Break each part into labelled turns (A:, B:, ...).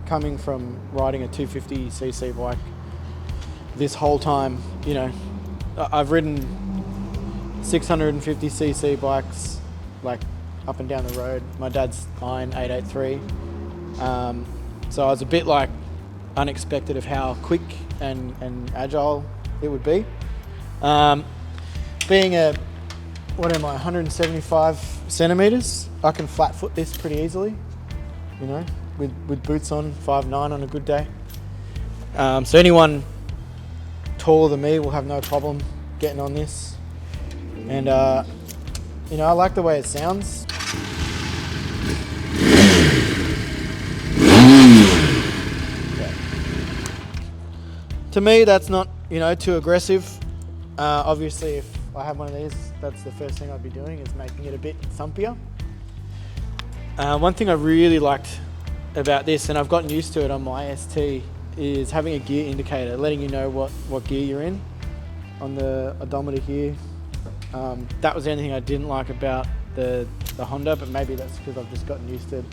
A: coming from riding a 250cc bike this whole time, you know, I've ridden 650cc bikes, like up and down the road. My dad's Iron 883. So I was a bit like unexpected of how quick and agile it would be. Being a, 175 centimeters, I can flat foot this pretty easily, you know, with boots on, 5'9" on a good day. So anyone taller than me will have no problem getting on this. And you know, I like the way it sounds. Yeah. To me, that's not, you know, too aggressive. Obviously, if I have one of these, that's the first thing I'd be doing, is making it a bit thumpier. One thing I really liked about this, and I've gotten used to it on my ST, is having a gear indicator, letting you know what gear you're in on the odometer here. That was the only thing I didn't like about the Honda, but maybe that's because I've just gotten used to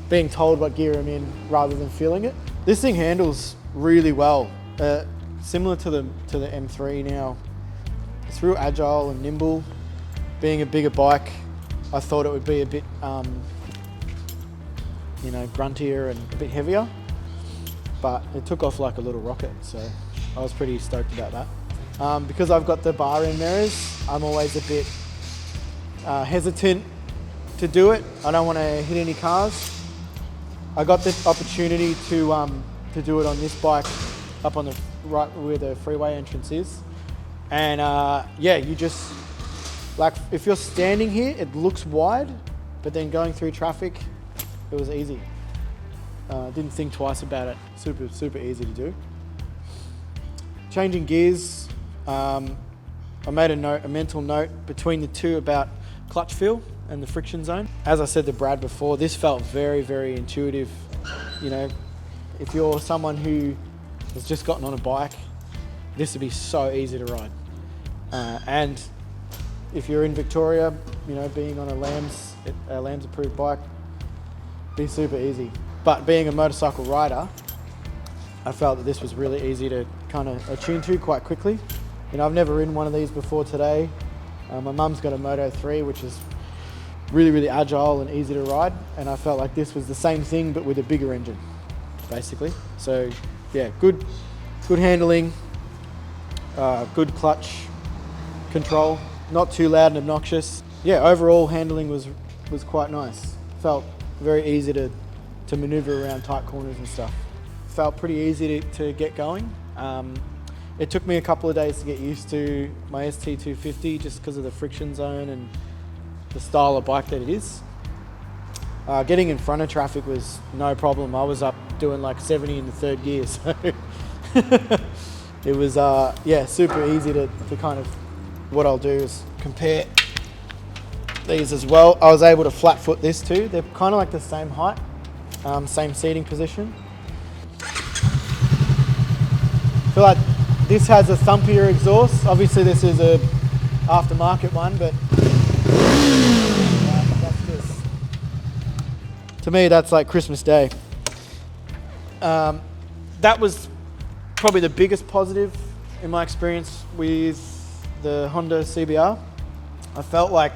A: being told what gear I'm in rather than feeling it. This thing handles really well, similar to the M3 now. It's real agile and nimble. Being a bigger bike, I thought it would be a bit, you know, gruntier and a bit heavier, but it took off like a little rocket, so I was pretty stoked about that. Because I've got the bar end mirrors, I'm always a bit hesitant to do it. I don't want to hit any cars. I got the opportunity to do it on this bike up on the right where the freeway entrance is. And yeah, you just, like, if you're standing here, it looks wide, but then going through traffic, it was easy. Didn't think twice about it. Super easy to do. Changing gears, I made a mental note between the two about clutch feel and the friction zone. As I said to Brad before, this felt very intuitive. You know, if you're someone who has just gotten on a bike, this would be so easy to ride. And if you're in Victoria, you know, being on a Lambs approved bike, be super easy. But being a motorcycle rider, I felt that this was really easy to kind of attune to quite quickly. You know, I've never ridden one of these before today. My mum's got a Moto4, which is really agile and easy to ride, and I felt like this was the same thing but with a bigger engine, basically. So yeah, good handling, good clutch control, not too loud and obnoxious. Yeah, overall handling was quite nice. Felt very easy to maneuver around tight corners and stuff. Felt pretty easy to get going. It took me a couple of days to get used to my ST250 just because of the friction zone and the style of bike that it is. Getting in front of traffic was no problem. I was up doing like 70 in the third gear, so it was yeah, super easy to kind of, what I'll do is compare these as well. I was able to flat foot this too. They're kind of like the same height, same seating position. I feel like this has a thumpier exhaust. Obviously this is a aftermarket one, but that's just, to me that's like Christmas Day. That was probably the biggest positive in my experience with the Honda CBR. I felt like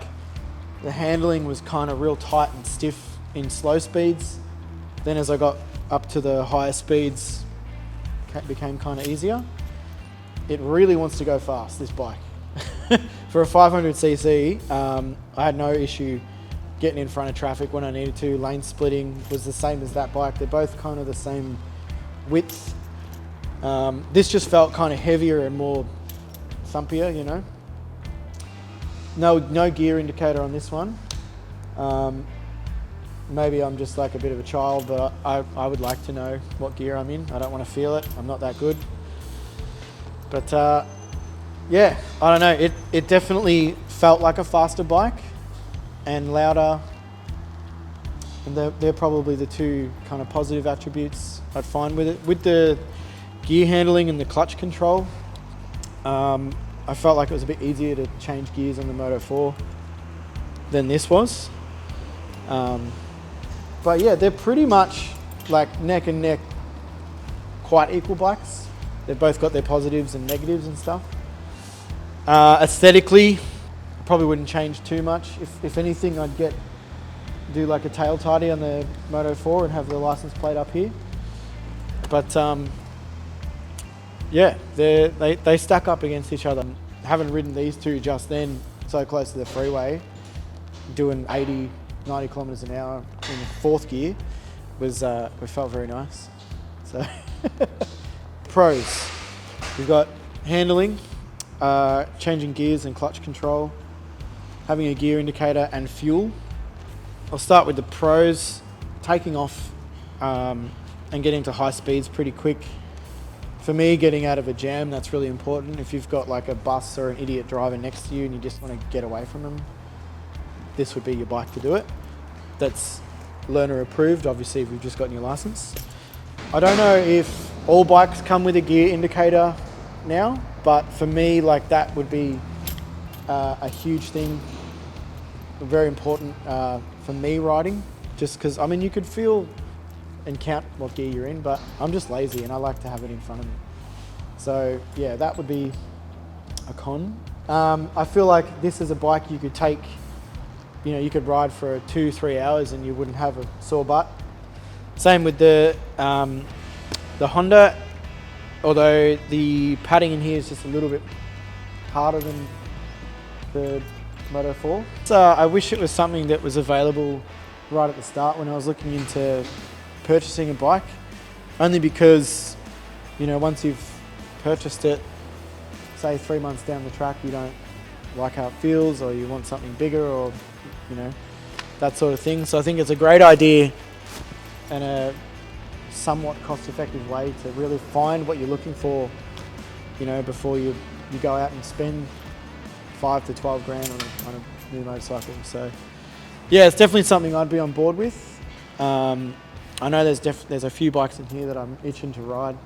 A: the handling was kind of real tight and stiff in slow speeds. Then as I got up to the higher speeds, it became kind of easier. It really wants to go fast, this bike. For a 500cc, I had no issue getting in front of traffic when I needed to. Lane splitting was the same as that bike. They're both kind of the same width. This just felt kind of heavier and more thumpier, you know. No gear indicator on this one. Maybe I'm just like a bit of a child, but I would like to know what gear I'm in. I don't want to feel it. I'm not that good. But yeah, I don't know. It definitely felt like a faster bike and louder. And they're probably the two kind of positive attributes I'd find with it. With the gear handling and the clutch control, I felt like it was a bit easier to change gears on the Moto4 than this was. But yeah, they're pretty much like neck and neck, quite equal bikes. They've both got their positives and negatives and stuff. Aesthetically, probably wouldn't change too much. If anything, I'd do like a tail tidy on the Moto4 and have the license plate up here. But yeah, they stack up against each other. Having ridden these two just then, so close to the freeway, doing 80, 90 kilometers an hour in fourth gear, it felt very nice. So pros, we've got handling, changing gears and clutch control, having a gear indicator and fuel. I'll start with the pros. Taking off and getting to high speeds pretty quick. For me, getting out of a jam, that's really important. If you've got like a bus or an idiot driver next to you and you just want to get away from them, this would be your bike to do it. That's learner approved, obviously, if you've just gotten your license. I don't know if all bikes come with a gear indicator now, but for me, like that would be a huge thing, very important for me riding, just because, I mean, you could feel and count what gear you're in, but I'm just lazy and I like to have it in front of me. So yeah, that would be a con. I feel like this is a bike you could take, you know, you could ride for 2-3 hours and you wouldn't have a sore butt. Same with the Honda, although the padding in here is just a little bit harder than the Moto4. So I wish it was something that was available right at the start when I was looking into purchasing a bike, only because, you know, once you've purchased it, say 3 months down the track, you don't like how it feels, or you want something bigger, or, you know, that sort of thing. So I think it's a great idea and a somewhat cost-effective way to really find what you're looking for, you know, before you go out and spend 5 to 12 grand on a new motorcycle. So yeah, it's definitely something I'd be on board with. I know there's a few bikes in here that I'm itching to ride.